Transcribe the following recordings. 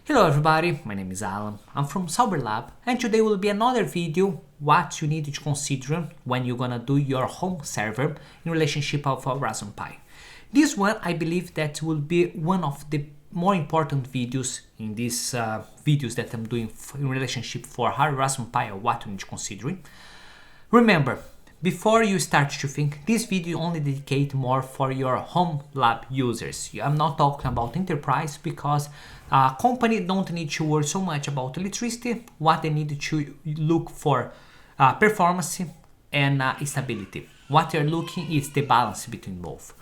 Hello everybody, my name is Alan, I'm from Sauber-Lab, and today will be another video what you need to consider when you're gonna do your home server in relationship of Raspberry Pi. This one I believe that will be one of the more important videos in these videos that I'm doing in relationship for hard Raspberry Pi or what you need to consider. Remember, before you start to think, this video only dedicate more for your home lab users. I'm not talking about enterprise because company don't need to worry so much about electricity. What they need to look for performance and stability. What they're looking is the balance between both.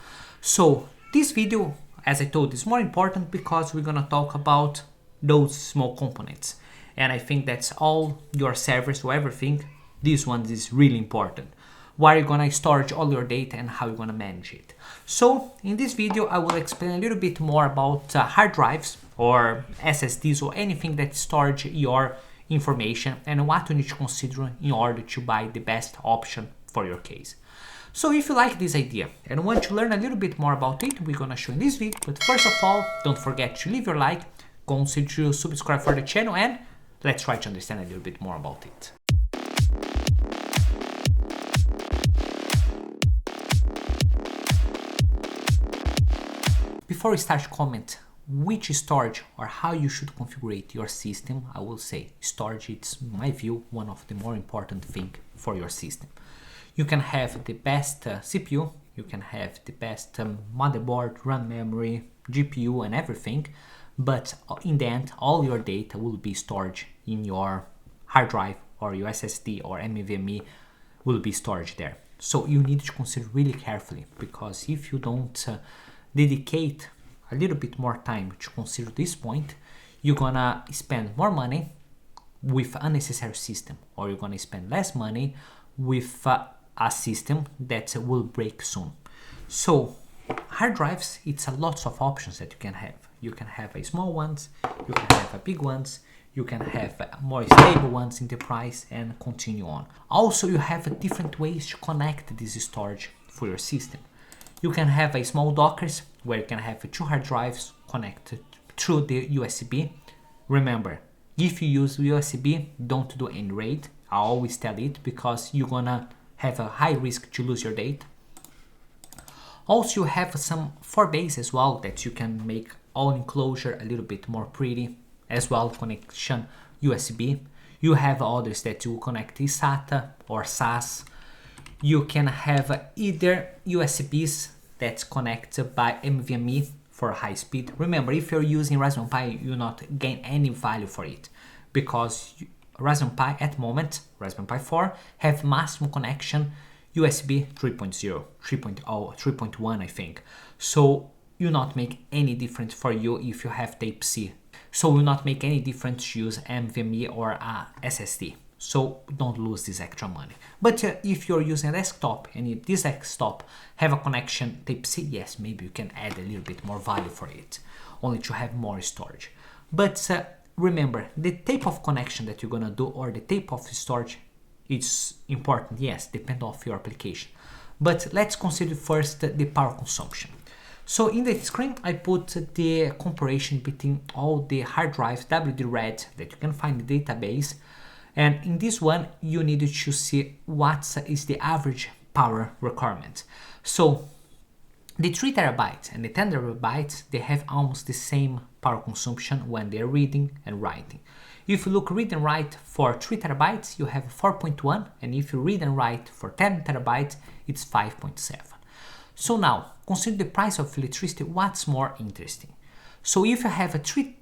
So this video, as I told, is more important because we're gonna talk about those small components. And I think that's all your servers or everything. This one is really important. Where you're gonna store all your data and how you're gonna manage it. So in this video I will explain a little bit more about hard drives or SSDs or anything that stores your information and what you need to consider in order to buy the best option for your case. So if you like this idea and want to learn a little bit more about it, we're gonna show in this video. But first of all, don't forget to leave your like, consider to subscribe for the channel, and let's try to understand a little bit more about it. Before we start to comment which storage or how you should configure your system, I will say storage is, in my view, one of the more important things for your system. You can have the best CPU, you can have the best motherboard, RAM memory, GPU and everything, but in the end all your data will be stored in your hard drive or your SSD or NVMe will be stored there. So you need to consider really carefully, because if you don't dedicate a little bit more time to consider this point, you're gonna spend more money with unnecessary system, or you're gonna spend less money with a system that will break soon. So hard drives, it's a lots of options that you can have. You can have a small ones, you can have a big ones, you can have more stable ones in the price, and continue on. Also, you have different ways to connect this storage for your system. You can have a small Dockers where you can have two hard drives connected through the USB. Remember, if you use USB, don't do any RAID. I always tell it, because you're gonna have a high risk to lose your data. Also, you have some 4-base as well that you can make all enclosure a little bit more pretty, as well connection USB. You have others that you connect SATA or SAS. You can have either USBs that's connected by NVMe for high speed. Remember, if you're using Raspberry Pi, you not gain any value for it, because Raspberry Pi at the moment, Raspberry Pi 4, have maximum connection USB 3.0, 3.0, 3.1 I think. So you not make any difference for you if you have Type-C. So will not make any difference to use NVMe or SSD. So don't lose this extra money. But if you're using a desktop and if this desktop have a connection Type-C, yes, maybe you can add a little bit more value for it, only to have more storage. But remember, the type of connection that you're gonna do or the type of storage is important, yes, depend on your application. But let's consider first the power consumption. So in the screen I put the comparison between all the hard drives WD-RAID that you can find in the database. And in this one, you need to see what is the average power requirement. So the 3 terabytes and the 10 terabytes, they have almost the same power consumption when they're reading and writing. If you look read and write for 3 terabytes, you have 4.1, and if you read and write for 10 terabytes, it's 5.7. So now, consider the price of electricity, what's more interesting. So if you have a 3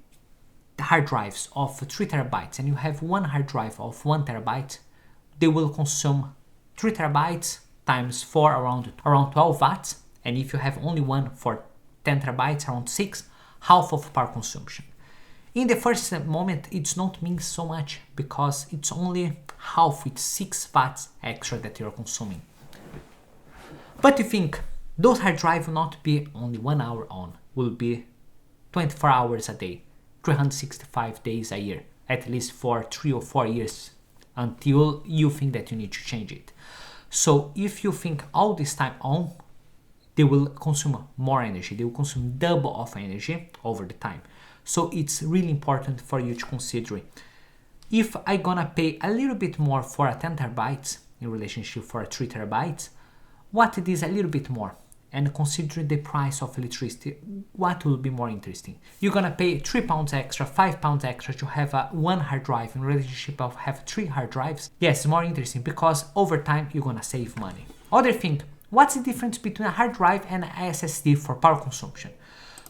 hard drives of 3 terabytes and you have one hard drive of 1 terabyte, they will consume 3 terabytes times 4 around 12 watts, and if you have only one for 10 terabytes, around 6, half of power consumption. In the first moment it's not mean so much, because it's only half, it's 6 watts extra that you're consuming. But you think those hard drives will not be only 1 hour on, will be 24 hours a day, 365 days a year, at least for 3 or 4 years, until you think that you need to change it. So if you think all this time on, they will consume more energy, they will consume double of energy over the time. So it's really important for you to consider it. If I gonna pay a little bit more for a 10 terabytes in relationship for a 3 terabytes, what it is a little bit more? And consider the price of electricity, what will be more interesting? You're gonna pay £3 extra, £5 extra to have one hard drive in relationship of have 3 hard drives? Yes, more interesting because over time you're gonna save money. Other thing, what's the difference between a hard drive and a SSD for power consumption?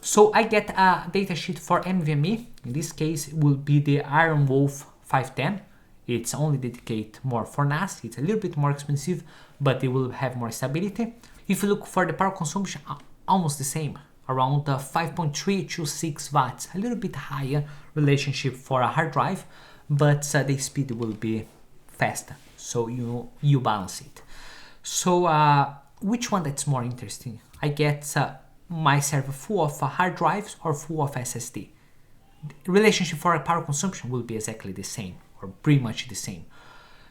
So I get a datasheet for NVMe. In this case, it will be the Iron Wolf 510. It's only dedicated more for NAS. It's a little bit more expensive, but it will have more stability. If you look for the power consumption, almost the same, around 5.3 to 6 watts, a little bit higher relationship for a hard drive, but the speed will be faster, so you balance it. So which one that's more interesting? I get my server full of hard drives or full of SSD. The relationship for a power consumption will be exactly the same, or pretty much the same.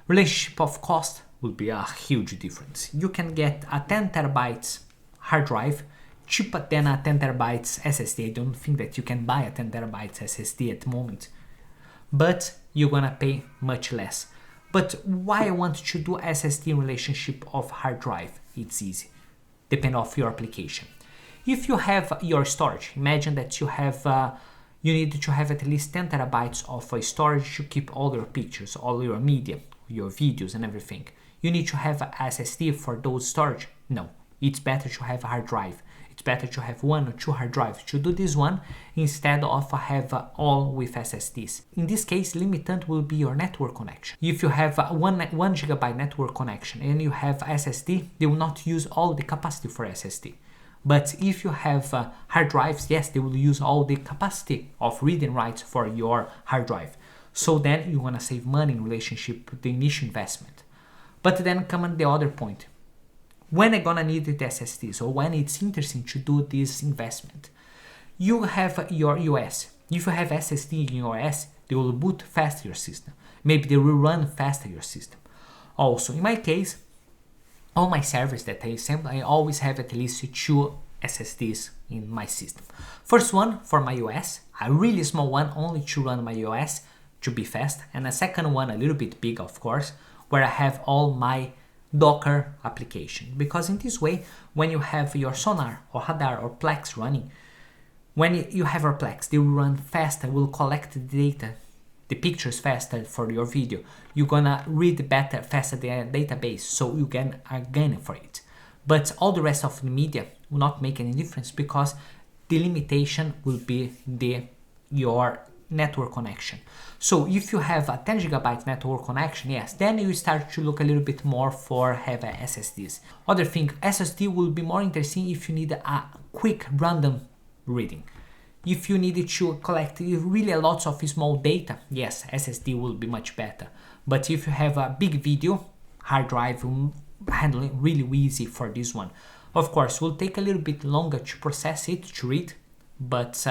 Relationship of cost will be a huge difference. You can get a 10 terabytes hard drive cheaper than a 10 terabytes SSD. I don't think that you can buy a 10 terabytes SSD at the moment, but you're gonna pay much less. But why I want to do SSD in relationship of hard drive? It's easy, depend on your application. If you have your storage, imagine that you need to have at least 10 terabytes of storage to keep all your pictures, all your media, your videos and everything. You need to have a SSD for those storage? No, it's better to have a hard drive. It's better to have 1 or 2 hard drives to do this one instead of have all with SSDs. In this case, limitant will be your network connection. If you have one gigabyte network connection and you have SSD, they will not use all the capacity for SSD. But if you have hard drives, yes, they will use all the capacity of read and write for your hard drive. So then you're gonna save money in relationship with the initial investment. But then come on the other point. When I'm gonna need the SSDs, or when it's interesting to do this investment, you have your OS. If you have SSD in your OS, they will boot faster your system. Maybe they will run faster your system. Also, in my case, all my servers that I assemble, I always have at least 2 SSDs in my system. First one for my OS, a really small one only to run my OS to be fast, and a second one a little bit big, of course, where I have all my Docker application. Because in this way, when you have your Sonar or Radar or Plex running, when you have your Plex, they will run faster, will collect the data, the pictures faster for your video. You're gonna read better, faster the database, so you get a gain for it. But all the rest of the media will not make any difference because the limitation will be your network connection. So if you have a 10 gigabyte network connection, yes, then you start to look a little bit more for have SSDs. Other thing, SSD will be more interesting if you need a quick random reading. If you needed to collect really a lot of small data, yes, SSD will be much better. But if you have a big video, hard drive will handle it really easy for this one. Of course, it will take a little bit longer to process it, to read, but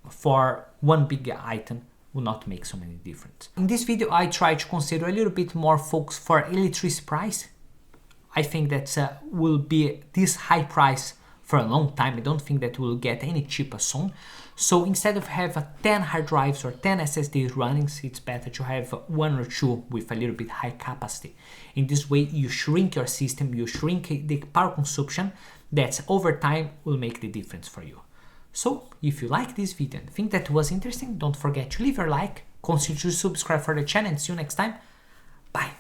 for one big item will not make so many difference. In this video, I try to consider a little bit more focus for electricity price. I think that will be this high price for a long time. I don't think that we'll get any cheaper soon. So instead of have 10 hard drives or 10 SSDs running, it's better to have 1 or 2 with a little bit high capacity. In this way, you shrink your system, you shrink the power consumption, that over time will make the difference for you. So if you like this video and think that was interesting, don't forget to leave your like, consider to subscribe for the channel, and see you next time. Bye.